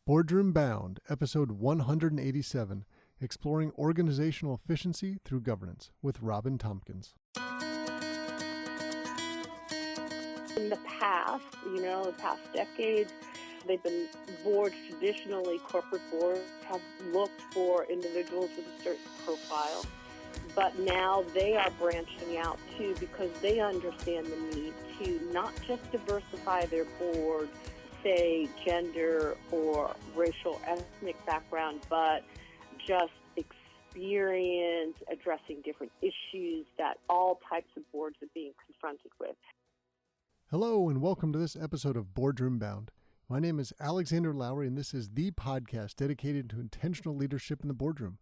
Boardroom Bound, episode 187, Exploring Organizational Efficiency Through Governance, with Robin Tompkins. In the past, the past decades, they've been boards traditionally, corporate boards have looked for individuals with a certain profile. But now they are branching out too because they understand the need to not just diversify their board, say gender or racial ethnic background, but just experience addressing different issues that all types of boards are being confronted with. Hello and welcome to this episode of Boardroom Bound. My name is Alexander Lowry and this is the podcast dedicated to intentional leadership in the boardroom.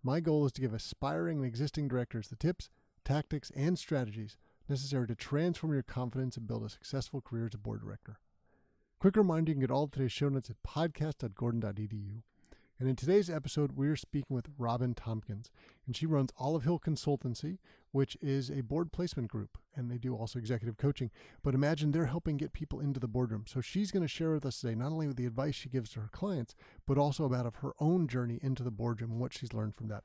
My goal is to give aspiring and existing directors the tips, tactics, and strategies necessary to transform your confidence and build a successful career as a board director. Quick reminder, you can get all of today's show notes at podcast.gordon.edu. And in today's episode, we're speaking with Robin Tompkins, and she runs Olive Hill Consultancy, which is a board placement group, and they do also executive coaching. But imagine they're helping get people into the boardroom. So she's going to share with us today not only the advice she gives to her clients, but also about of her own journey into the boardroom and what she's learned from that.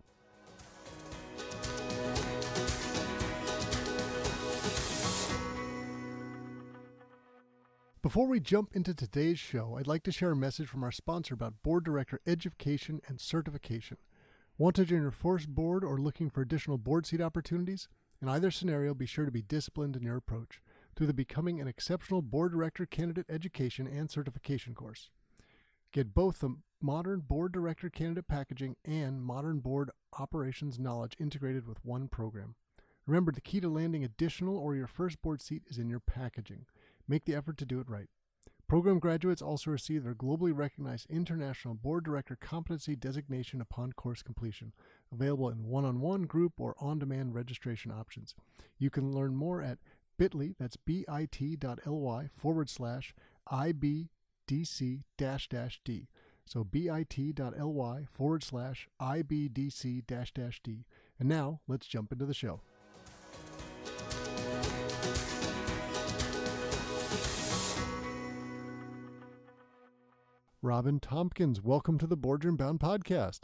Before we jump into today's show, I'd like to share a message from our sponsor about board director education and certification. Want to join your first board or looking for additional board seat opportunities? In either scenario, be sure to be disciplined in your approach through the Becoming an Exceptional Board Director Candidate Education and Certification course. Get both the Modern Board Director Candidate Packaging and Modern Board Operations Knowledge integrated with one program. Remember, the key to landing additional or your first board seat is in your packaging. Make the effort to do it right. Program graduates also receive their globally recognized International Board Director Competency Designation upon course completion, available in one-on-one, group, or on-demand registration options. You can learn more at bit.ly, that's bit.ly/IBDC-D. So bit.ly/IBDC-D. And now, let's jump into the show. Robin Tompkins, welcome to the Boardroom Bound podcast.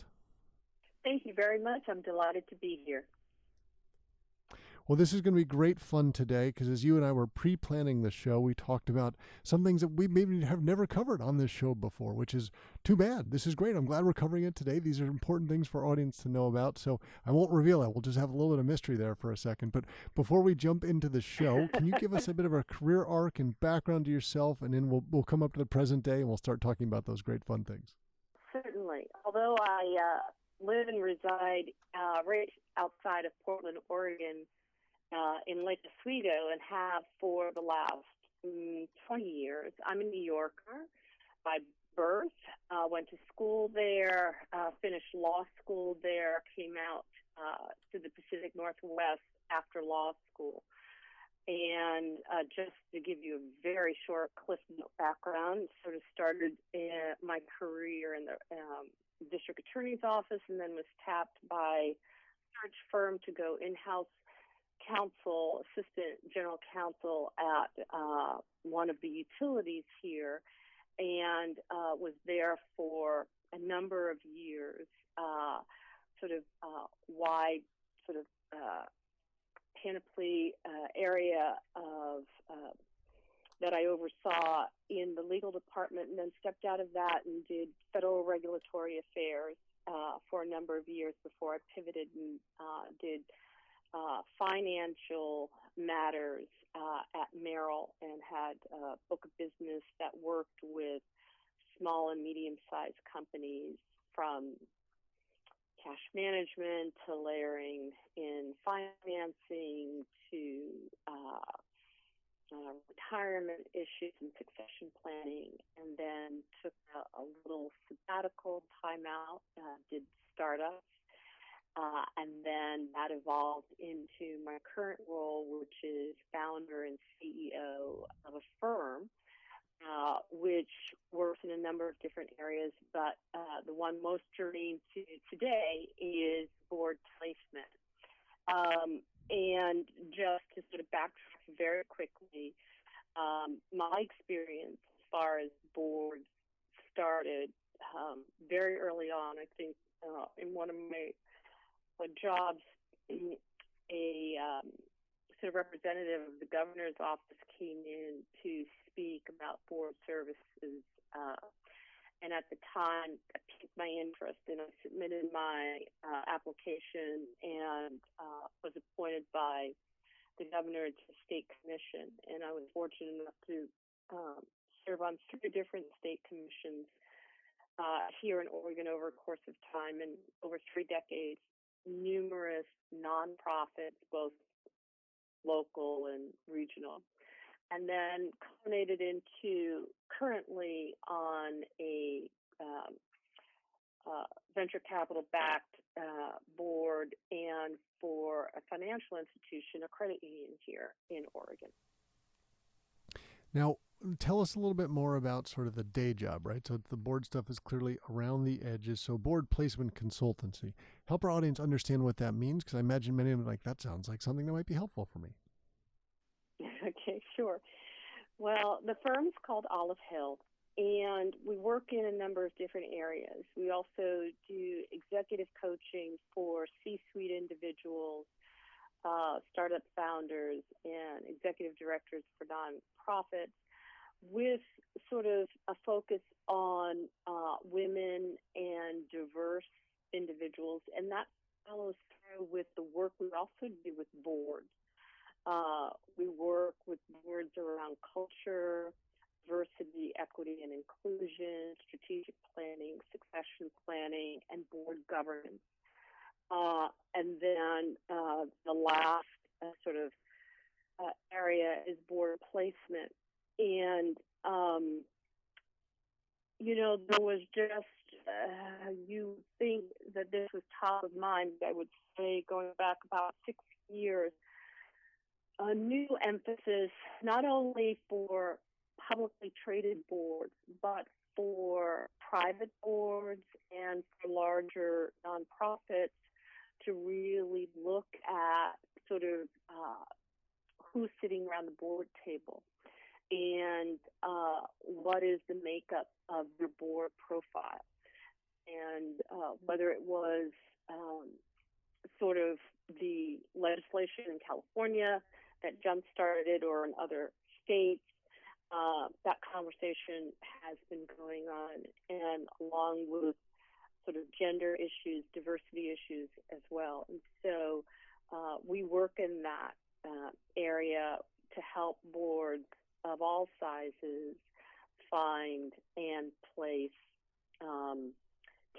Thank you very much. I'm delighted to be here. Well, this is going to be great fun today because as you and I were pre-planning the show, we talked about some things that we maybe have never covered on this show before, which is too bad. This is great. I'm glad we're covering it today. These are important things for our audience to know about, so I won't reveal it. We'll just have a little bit of mystery there for a second. But before we jump into the show, can you give us a bit of a career arc and background to yourself, and then we'll come up to the present day and we'll start talking about those great fun things. Certainly. Although I live and reside right outside of Portland, Oregon, in Lake Oswego, and have for the last 20 years. I'm a New Yorker by birth, went to school there, finished law school there, came out to the Pacific Northwest after law school. And just to give you a very short Cliff Note background, sort of started my career in the district attorney's office and then was tapped by a search firm to go in-house counsel, assistant general counsel at one of the utilities here, and was there for a number of years, wide panoply area of that I oversaw in the legal department, and then stepped out of that and did federal regulatory affairs for a number of years before I pivoted and did financial matters at Merrill, and had a book of business that worked with small and medium-sized companies, from cash management to layering in financing to retirement issues and succession planning, and then took a little sabbatical time out, did startups. And then that evolved into my current role, which is founder and CEO of a firm, which works in a number of different areas. But the one most germane to today is board placement. And just to sort of backtrack very quickly, my experience as far as boards started very early on. I think in one of my jobs, a sort of representative of the governor's office came in to speak about board services. And at the time, it piqued my interest, and I submitted my application and was appointed by the governor to the state commission. And I was fortunate enough to serve on 3 different state commissions here in Oregon over a course of time, and over 3 decades, numerous nonprofits, both local and regional. And then culminated into currently on a venture capital backed board and for a financial institution, a credit union here in Oregon. Now, tell us a little bit more about sort of the day job, right? So the board stuff is clearly around the edges. So board placement consultancy. Help our audience understand what that means, because I imagine many of them are like, that sounds like something that might be helpful for me. Okay, sure. Well, the firm's called Olive Hill, and we work in a number of different areas. We also do executive coaching for C-suite individuals, startup founders, and executive directors for nonprofits, with sort of a focus on women and diverse individuals, and that follows through with the work we also do with boards. We work with boards around culture, diversity, equity, and inclusion, strategic planning, succession planning, and board governance. And then the last sort of area is board placement. And, there was just, you think that this was top of mind, I would say, going back about 6 years, a new emphasis not only for publicly traded boards, but for private boards and for larger nonprofits to really look at sort of who's sitting around the board table and what is the makeup of your board profile. And whether it was sort of the legislation in California that jump-started it or in other states, that conversation has been going on, and along with sort of gender issues, diversity issues as well. And so we work in that area to help boards of all sizes find and place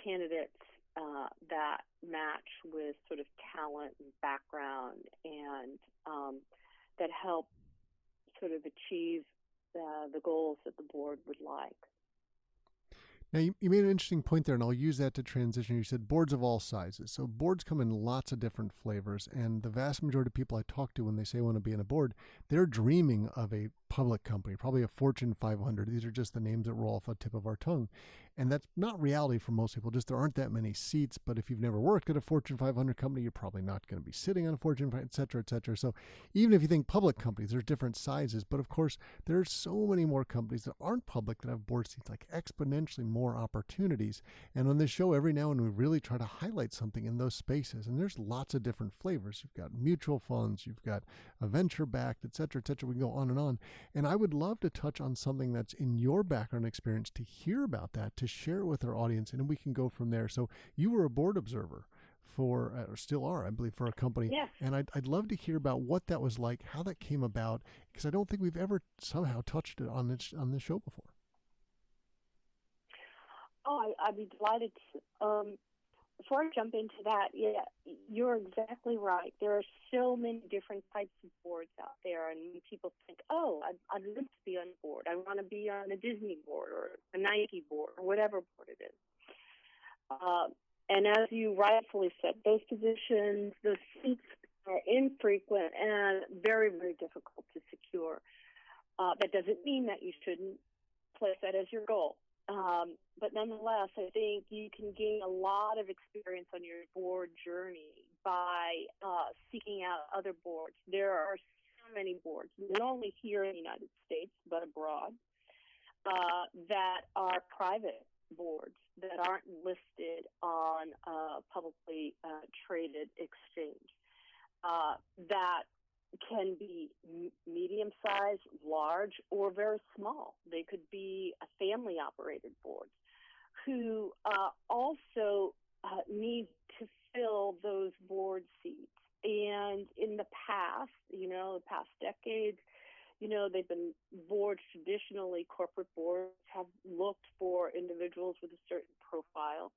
candidates that match with sort of talent and background, and that help sort of achieve the goals that the board would like. Now, you made an interesting point there, and I'll use that to transition. You said boards of all sizes. So boards come in lots of different flavors, and the vast majority of people I talk to when they say they want to be on a board, they're dreaming of a public company, probably a Fortune 500. These are just the names that roll off the tip of our tongue. And that's not reality for most people. Just there aren't that many seats, but if you've never worked at a Fortune 500 company, you're probably not going to be sitting on a Fortune 500, et cetera, et cetera. So even if you think public companies, there's different sizes. But of course, there are so many more companies that aren't public that have board seats, like exponentially more opportunities. And on this show, every now and then, we really try to highlight something in those spaces. And there's lots of different flavors. You've got mutual funds, you've got a venture-backed, et cetera, et cetera. We can go on and on. And I would love to touch on something that's in your background experience, to hear about that, to share it with our audience, and we can go from there. So you were a board observer for, or still are, I believe, for a company. Yes. And I'd love to hear about what that was like, how that came about, because I don't think we've ever somehow touched it on this show before. Oh, I'd be delighted to. Before I jump into that, yeah, you're exactly right. There are so many different types of boards out there, and people think, oh, I'd love to be on a board. I want to be on a Disney board or a Nike board or whatever board it is. And as you rightfully said, those positions, those seats are infrequent and very, very difficult to secure. That doesn't mean that you shouldn't place that as your goal. But nonetheless, I think you can gain a lot of experience on your board journey by seeking out other boards. There are so many boards, not only here in the United States, but abroad, that are private boards that aren't listed on a publicly traded exchange that can be medium-sized, large, or very small. They could be a family-operated board who also need to fill those board seats. And in the past, the past decades, they've been boards traditionally, corporate boards have looked for individuals with a certain profile,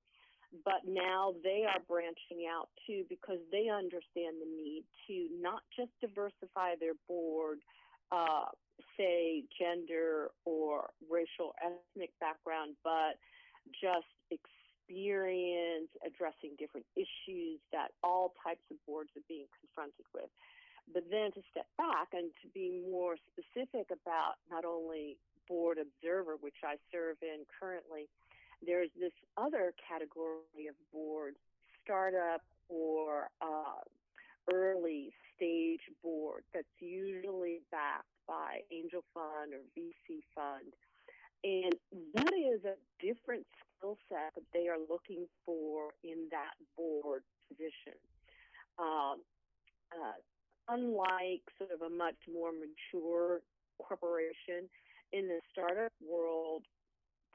but now they are branching out too because they understand the need to not just diversify their board, say gender or racial ethnic background, but just experience addressing different issues that all types of boards are being confronted with. But then to step back and to be more specific about not only board observer, which I serve in currently, there's this other category of boards, startup or early stage board that's usually backed by angel fund or VC fund. And that is a different skill set that they are looking for in that board position. Unlike sort of a much more mature corporation, in the startup world,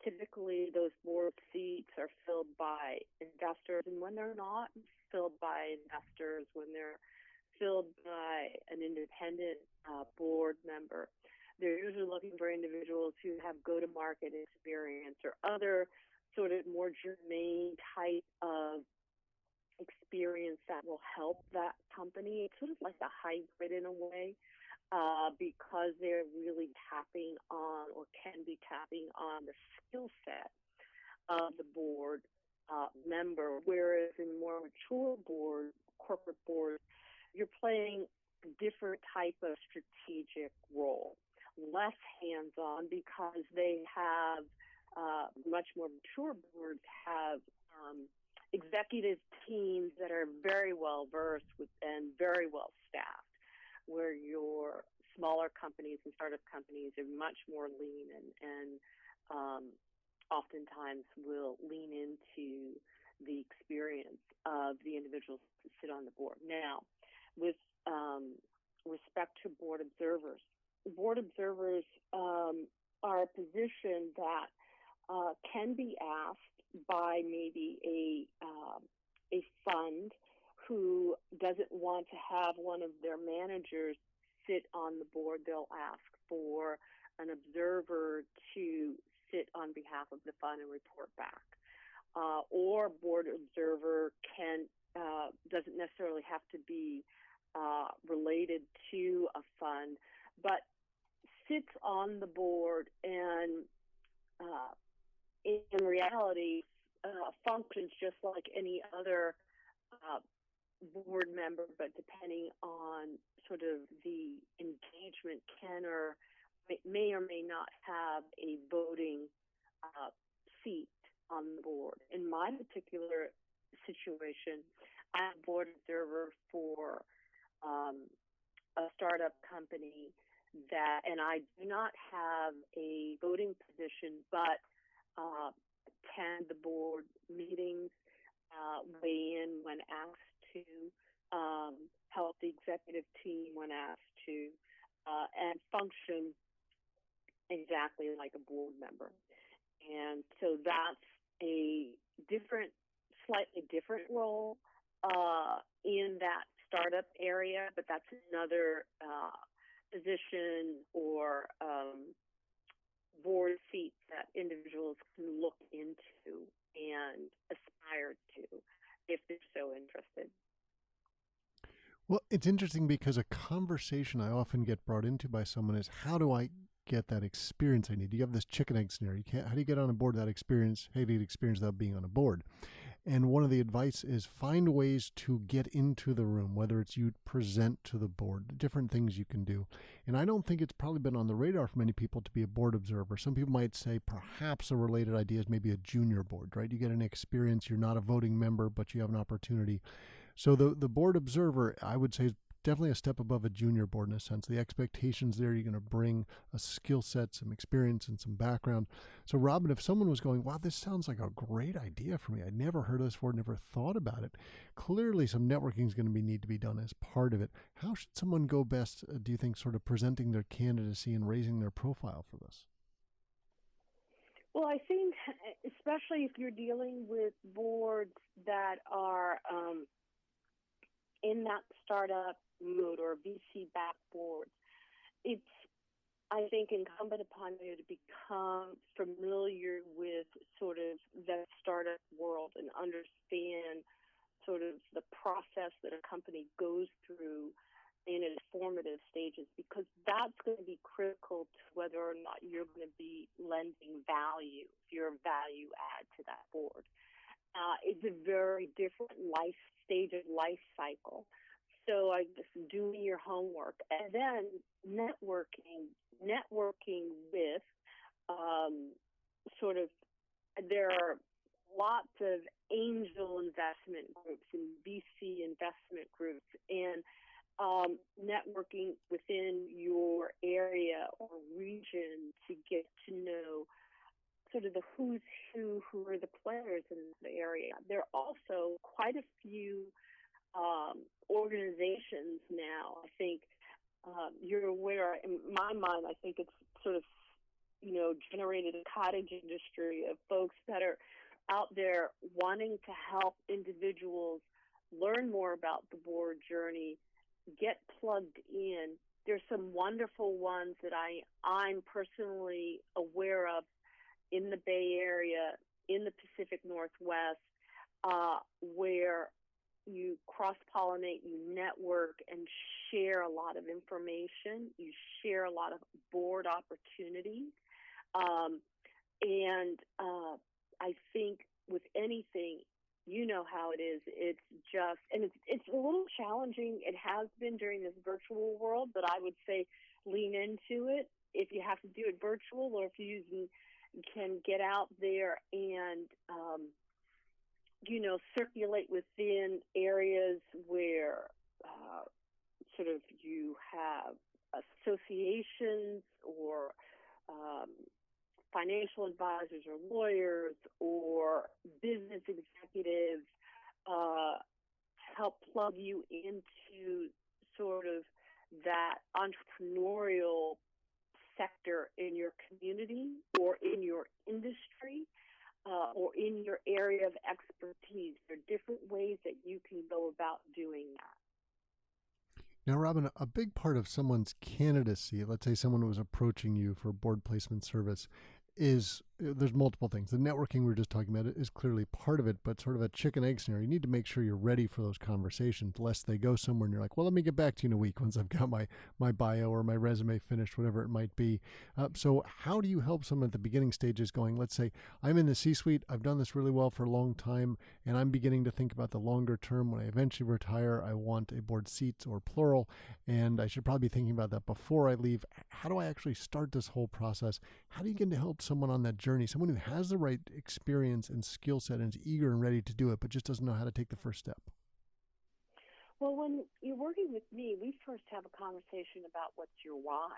typically those board seats are filled by investors, and when they're not filled by investors, when they're filled by an independent board member, they're usually looking for individuals who have go-to-market experience or other sort of more germane type of experience that will help that company. It's sort of like a hybrid in a way, because they're really tapping on or can be tapping on the skill set of the board member, whereas in more mature board, corporate boards, you're playing a different type of strategic role, less hands-on because they have much more mature boards have executive teams that are very well versed with and very well staffed, where your smaller companies and startup companies are much more lean and oftentimes will lean into the experience of the individuals who sit on the board. Now, with respect to board observers are a position that can be asked by maybe a fund who doesn't want to have one of their managers sit on the board. They'll ask for an observer to sit on behalf of the fund and report back. Or board observer doesn't necessarily have to be related to a fund, but sits on the board and in reality functions just like any other board member, but depending on sort of the engagement, may or may not have a voting seat on the board. In my particular situation, I'm a board observer for a startup company and I do not have a voting position, but attend the board meetings, weigh in when asked to, help the executive team when asked to, and function exactly like a board member. And so that's a slightly different role in that startup area, but that's another position or board seat that individuals can look into and aspire to if they're so interested. Well, it's interesting because a conversation I often get brought into by someone is, how do I get that experience I need? You have this chicken egg scenario. How do you get on a board that experience? How do you get experience without being on a board? And one of the advice is find ways to get into the room, whether it's you present to the board, different things you can do. And I don't think it's probably been on the radar for many people to be a board observer. Some people might say perhaps a related idea is maybe a junior board, right? You get an experience, you're not a voting member, but you have an opportunity. So the board observer, I would say, is definitely a step above a junior board in a sense. The expectations there, you're going to bring a skill set, some experience, and some background. So, Robin, if someone was going, wow, this sounds like a great idea for me, I'd never heard of this before, never thought about it. Clearly, some networking is going to need to be done as part of it. How should someone go best, do you think, sort of presenting their candidacy and raising their profile for this? Well, I think, especially if you're dealing with boards that are in that startup mode or VC-backed boards, it's, I think, incumbent upon you to become familiar with sort of the startup world and understand sort of the process that a company goes through in its formative stages, because that's going to be critical to whether or not you're going to be lending value, if you're a value add to that board. It's a very different stage of life cycle. So I guess doing your homework and then networking with sort of, there are lots of angel investment groups and VC investment groups, and networking within your area or region to get to know sort of the who's who are the players in the area. There are also quite a few organizations now. I think you're aware, in my mind, I think it's sort of, generated a cottage industry of folks that are out there wanting to help individuals learn more about the board journey, get plugged in. There's some wonderful ones that I'm personally aware of in the Bay Area, in the Pacific Northwest, where you cross-pollinate, you network, and share a lot of information. You share a lot of board opportunities. I think with anything, you know how it is. It's just, and it's a little challenging. It has been during this virtual world, but I would say lean into it if you have to do it virtual, or if you can get out there and, circulate within areas where sort of you have associations or financial advisors or lawyers or business executives help plug you into sort of that entrepreneurial sector in your community or in your industry or in your area of expertise. There are different ways that you can go about doing that. Now, Robin, a big part of someone's candidacy, let's say someone was approaching you for board placement service, is there's multiple things. The networking we were just talking about is clearly part of it, but sort of a chicken egg scenario. You need to make sure you're ready for those conversations, lest they go somewhere and you're like, well, let me get back to you in a week once I've got my bio or my resume finished, whatever it might be. So how do you help someone at the beginning stages going, let's say I'm in the C-suite, I've done this really well for a long time, and I'm beginning to think about the longer term. When I eventually retire, I want a board seat or plural, and I should probably be thinking about that before I leave. How do I actually start this whole process? How do you get to help someone on that journey, someone who has the right experience and skill set and is eager and ready to do it, but just doesn't know how to take the first step? Well, when you're working with me, we first have a conversation about what's your why.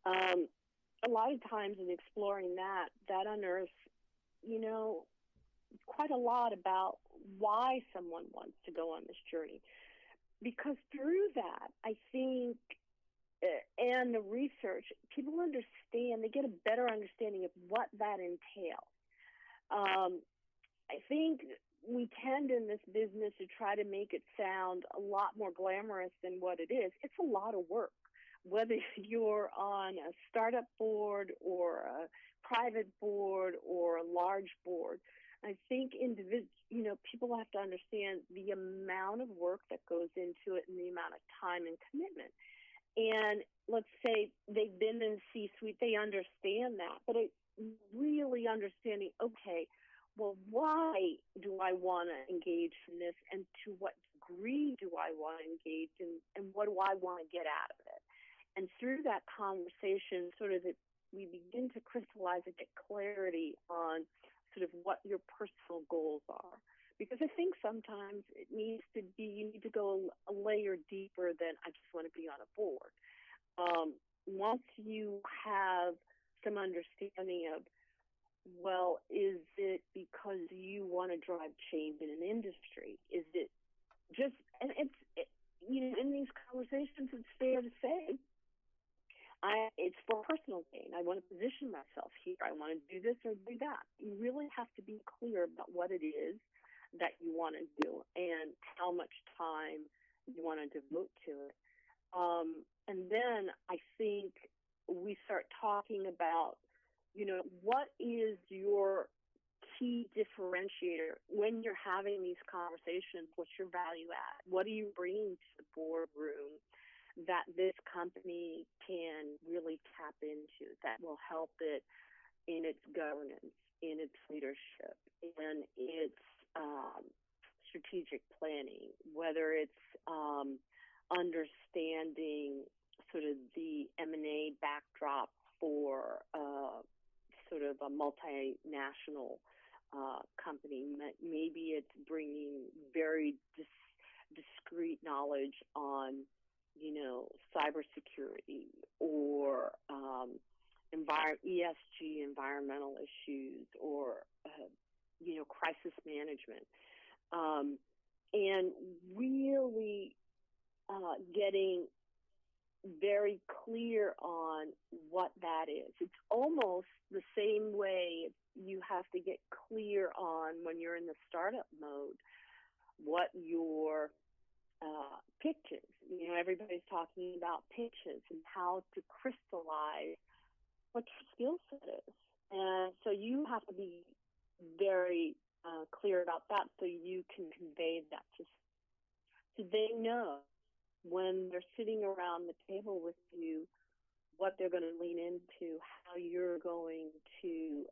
A lot of times in exploring that unearths, quite a lot about why someone wants to go on this journey. Because through that, I think, and the research, people understand, they get a better understanding of what that entails. I think we tend in this business to try to make it sound a lot more glamorous than what it is. It's a lot of work, whether you're on a startup board or a private board or a large board. I think people have to understand the amount of work that goes into it and the amount of time and commitment. And let's say they've been in C-suite, they understand that, but it's really understanding, okay, well, why do I want to engage in this, and to what degree do I want to engage in, and what do I want to get out of it? And through that conversation, sort of we begin to crystallize and get clarity on sort of what your personal goals are. because I think sometimes it needs to be, you need to go a layer deeper than I just want to be on a board. Once you have some understanding of, well, is it because you want to drive change in an industry? Is it just, and in these conversations, it's fair to say, it's for personal gain. I want to position myself here. I want to do this or do that. You really have to be clear about what it is that you want to do and how much time you want to devote to it. And then I think we start talking about, what is your key differentiator when you're having these conversations? What's your value add? What are you bringing to the boardroom that this company can really tap into, that will help it in its governance, in its leadership, in its strategic planning, whether it's understanding sort of the M&A backdrop for sort of a multinational company. Maybe it's bringing very discrete knowledge on, cybersecurity or ESG, environmental issues, or crisis management, and really getting very clear on what that is. It's almost the same way you have to get clear on, when you're in the startup mode, what your pitch is. Everybody's talking about pitches and how to crystallize what your skill set is. And so you have to be very clear about that, so you can convey that so they know when they're sitting around the table with you what they're going to lean into, how you're going to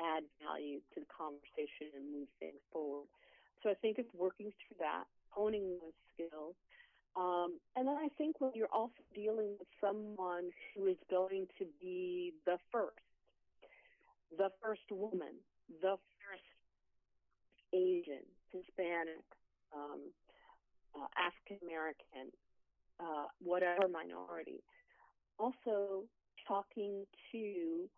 add value to the conversation and move things forward. So I think it's working through that, honing those skills. And then I think when you're also dealing with someone who is going to be the first woman, the first Asian, Hispanic, African American, whatever minority, also talking to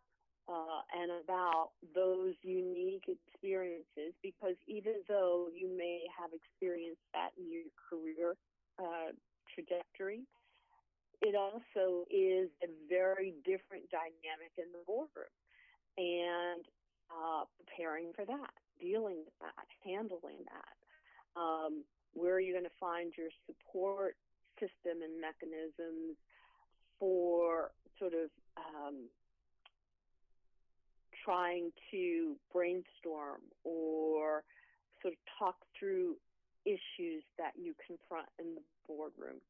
and about those unique experiences, because even though you may have experienced that in your career trajectory, it also is a very different dynamic in the boardroom, and preparing for that, dealing with that, handling that. Where are you going to find your support system and mechanisms for sort of trying to brainstorm or sort of talk through issues that you confront in the boardroom?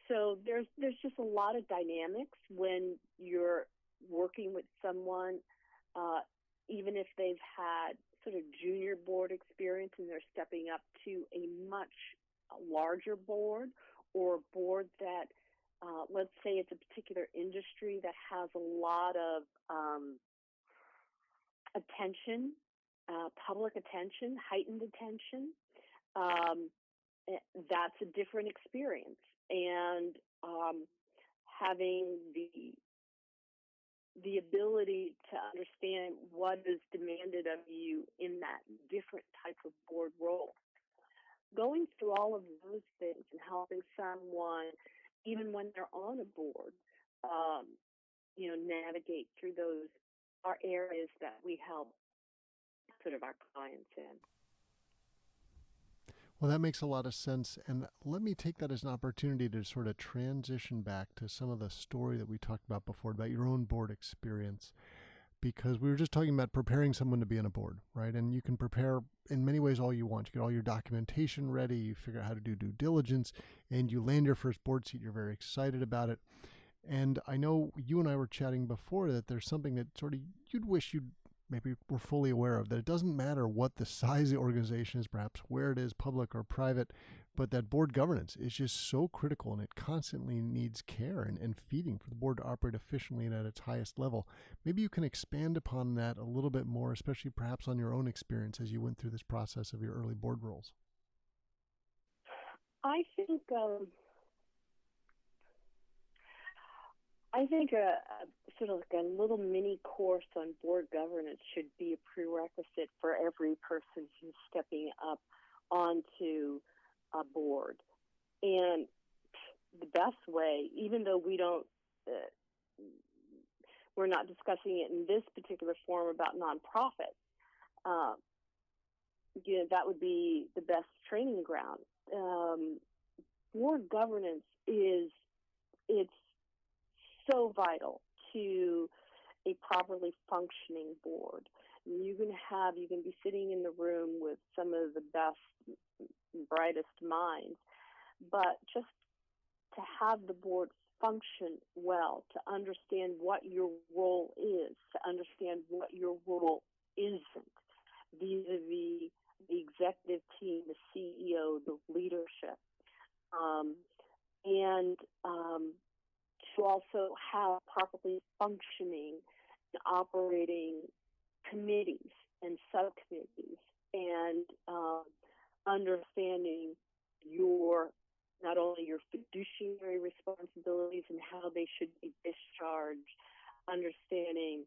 So there's just a lot of dynamics when you're working with someone, even if they've had sort of junior board experience and they're stepping up to a much larger board, or a board that, let's say it's a particular industry that has a lot of attention, public attention, heightened attention. That's a different experience. And having the ability to understand what is demanded of you in that different type of board role. Going through all of those things and helping someone, even when they're on a board, navigate through those are areas that we help sort of our clients in. Well, that makes a lot of sense. And let me take that as an opportunity to sort of transition back to some of the story that we talked about before, about your own board experience, because we were just talking about preparing someone to be on a board, right? And you can prepare in many ways all you want. You get all your documentation ready, you figure out how to do due diligence, and you land your first board seat. You're very excited about it. And I know you and I were chatting before that there's something that sort of you'd wish you'd maybe we're fully aware of, that it doesn't matter what the size of the organization is, perhaps where it is, public or private, But that board governance is just so critical, and it constantly needs care and feeding for the board to operate efficiently and at its highest level. Maybe you can expand upon that a little bit more, especially perhaps on your own experience as you went through this process of your early board roles. I think a sort of like a little mini course on board governance should be a prerequisite for every person who's stepping up onto a board. And the best way, even though we're not discussing it in this particular forum about nonprofits, that would be the best training ground. Board governance it's so vital to a properly functioning board. You can be sitting in the room with some of the best, brightest minds, but just to have the board function well, to understand what your role is, to understand what your role isn't, vis-a-vis the executive team, the CEO, the leadership, and to also have properly functioning and operating committees and subcommittees, and understanding not only your fiduciary responsibilities and how they should be discharged, understanding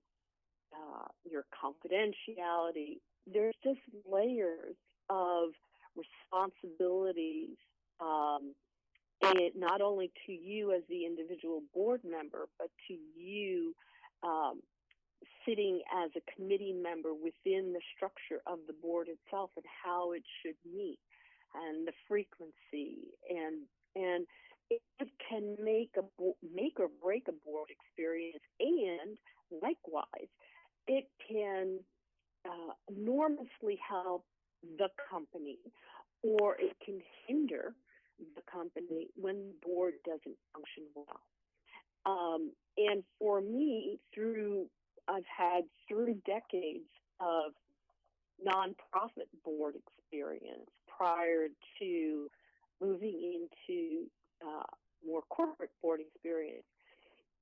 your confidentiality. There's just layers of responsibilities, and not only to you as the individual board member, but to you sitting as a committee member within the structure of the board itself, and how it should meet, and the frequency, and it can make or break a board experience, and likewise, it can enormously help the company, or it can hinder the company when the board doesn't function well. And for me, I've had 3 decades of nonprofit board experience prior to moving into more corporate board experience.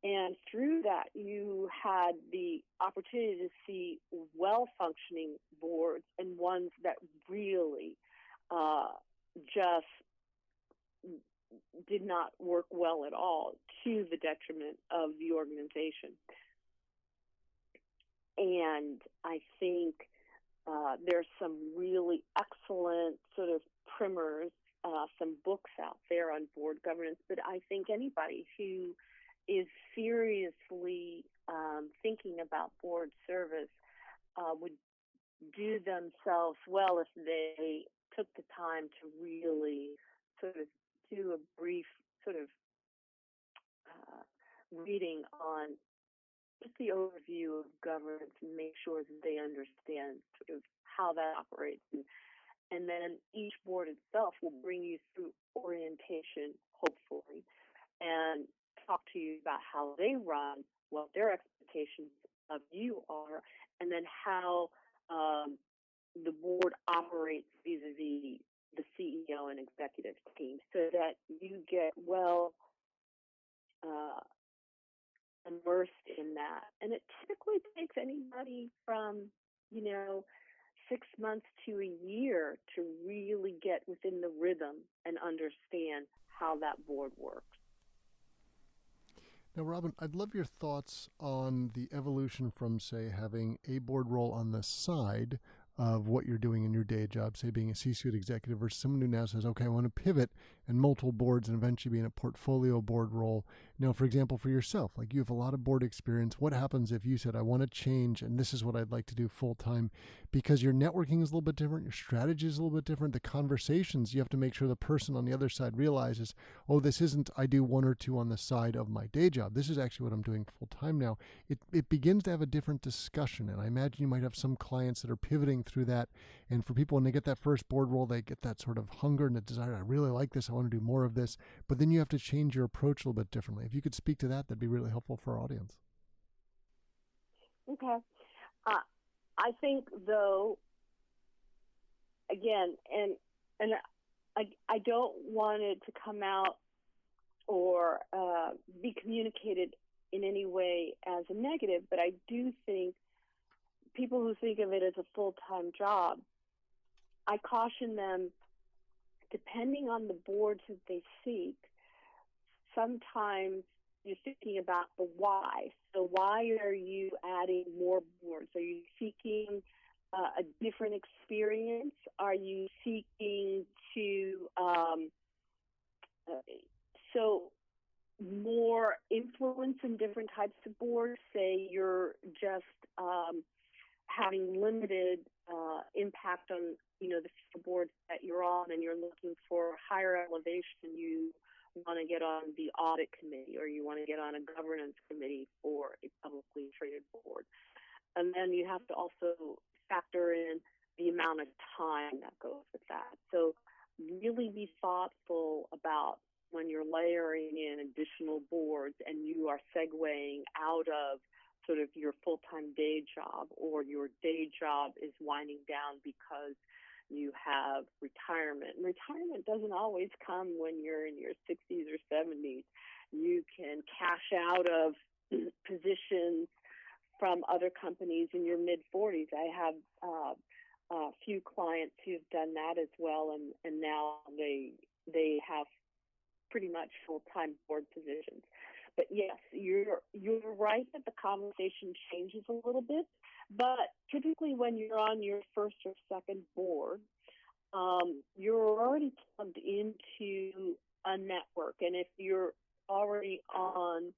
And through that, you had the opportunity to see well-functioning boards and ones that really just did not work well at all, to the detriment of the organization. And I think there's some really excellent sort of primers, some books out there on board governance, but I think anybody who is seriously thinking about board service would do themselves well if they took the time to really sort of do a brief sort of reading on just the overview of governance, and make sure that they understand sort of how that operates. And then each board itself will bring you through orientation, hopefully, and talk to you about how they run, what their expectations of you are, and then how the board operates vis-a-vis the CEO and executive team, so that you get well immersed in that. And it typically takes anybody from 6 months to a year to really get within the rhythm and understand how that board works. Now, Robin, I'd love your thoughts on the evolution from, say, having a board role on the side of what you're doing in your day job, say being a C-suite executive, versus someone who now says, okay, I want to pivot and multiple boards and eventually be in a portfolio board role. Now, for example, for yourself, like you have a lot of board experience. What happens if you said, I want to change and this is what I'd like to do full time? Because your networking is a little bit different, your strategy is a little bit different, the conversations, you have to make sure the person on the other side realizes, oh, this isn't I do 1 or 2 on the side of my day job. This is actually what I'm doing full time now. It begins to have a different discussion. And I imagine you might have some clients that are pivoting through that. And for people, when they get that first board role, they get that sort of hunger and a desire. I really like this. I want to do more of this. But then you have to change your approach a little bit differently. If you could speak to that, that'd be really helpful for our audience. Okay. I think, though, again, and I don't want it to come out or be communicated in any way as a negative, but I do think people who think of it as a full-time job, I caution them, depending on the boards that they seek, sometimes you're thinking about the why. So why are you adding more boards? Are you seeking a different experience? Are you seeking to so more influence in different types of boards? Say you're just having limited impact on the boards that you're on, and you're looking for higher elevation. You want to get on the audit committee, or you want to get on a governance committee for a publicly traded board. And then you have to also factor in the amount of time that goes with that. So really be thoughtful about when you're layering in additional boards and you are segueing out of sort of your full-time day job, or your day job is winding down because you have retirement. And retirement doesn't always come when you're in your 60s or 70s. You can cash out of positions from other companies in your mid-40s. I have a few clients who've done that as well, and now they have pretty much full-time board positions. But yes, you're right that the conversation changes a little bit. But typically, when you're on your first or second board, you're already plugged into a network, and if you're already on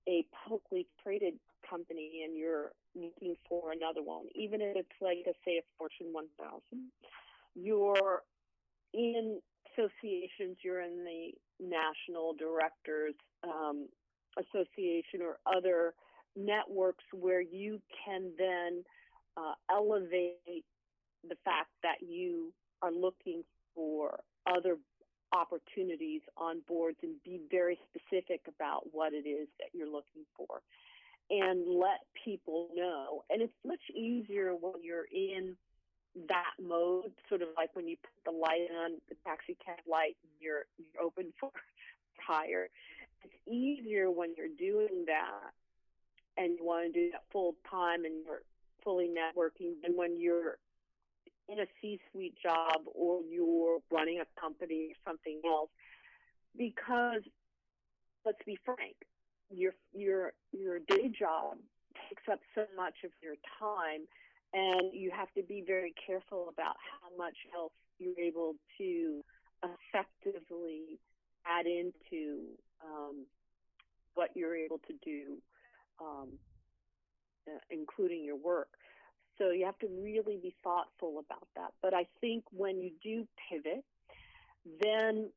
a publicly traded company and you're looking for another one, even if it's like, say, a Fortune 1000, you're in associations, you're in the National Directors Association or other networks where you can then elevate the fact that you are looking for other opportunities on boards and be very specific about what it is that you're looking for and let people know. And it's much easier when you're in that mode, sort of like when you put the light on, the taxi cab light, and you're open for hire. It's easier when you're doing that and you want to do that full time and you're fully networking than when you're in a C-suite job or you're running a company or something else. Because let's be frank, your day job takes up so much of your time, and you have to be very careful about how much else you're able to effectively add into what you're able to do, including your work. So you have to really be thoughtful about that. But I think when you do pivot, then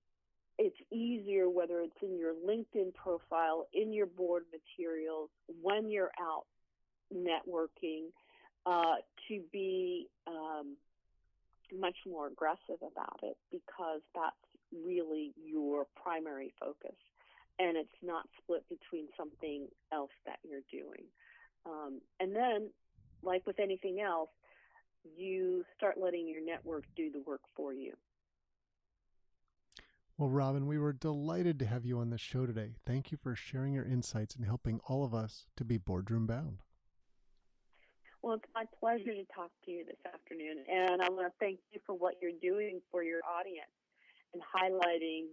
it's easier, whether it's in your LinkedIn profile, in your board materials, when you're out networking, to be much more aggressive about it, because that's really your primary focus, and it's not split between something else that you're doing. And then, like with anything else, you start letting your network do the work for you. Well, Robin, we were delighted to have you on the show today. Thank you for sharing your insights and helping all of us to be boardroom bound. Well, it's my pleasure to talk to you this afternoon, and I want to thank you for what you're doing for your audience and highlighting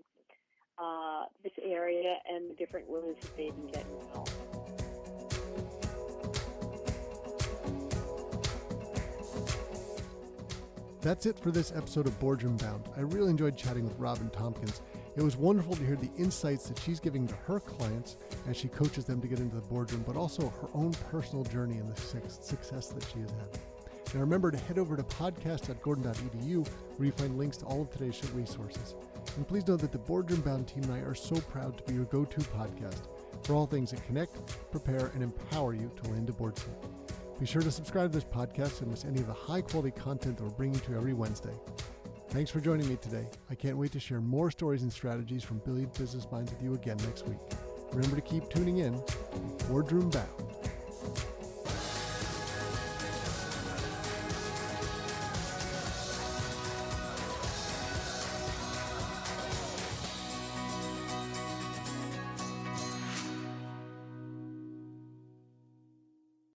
this area and the different ways that they can get involved. That's it for this episode of Boardroom Bound. I really enjoyed chatting with Robin Tompkins. It was wonderful to hear the insights that she's giving to her clients as she coaches them to get into the boardroom, but also her own personal journey and the success that she has had. Now remember to head over to podcast.gordon.edu where you find links to all of today's show resources. And please know that the Boardroom Bound team and I are so proud to be your go-to podcast for all things that connect, prepare, and empower you to land a board seat. Be sure to subscribe to this podcast and miss any of the high-quality content that we're bringing to you every Wednesday. Thanks for joining me today. I can't wait to share more stories and strategies from brilliant business minds with you again next week. Remember to keep tuning in. Boardroom Bound.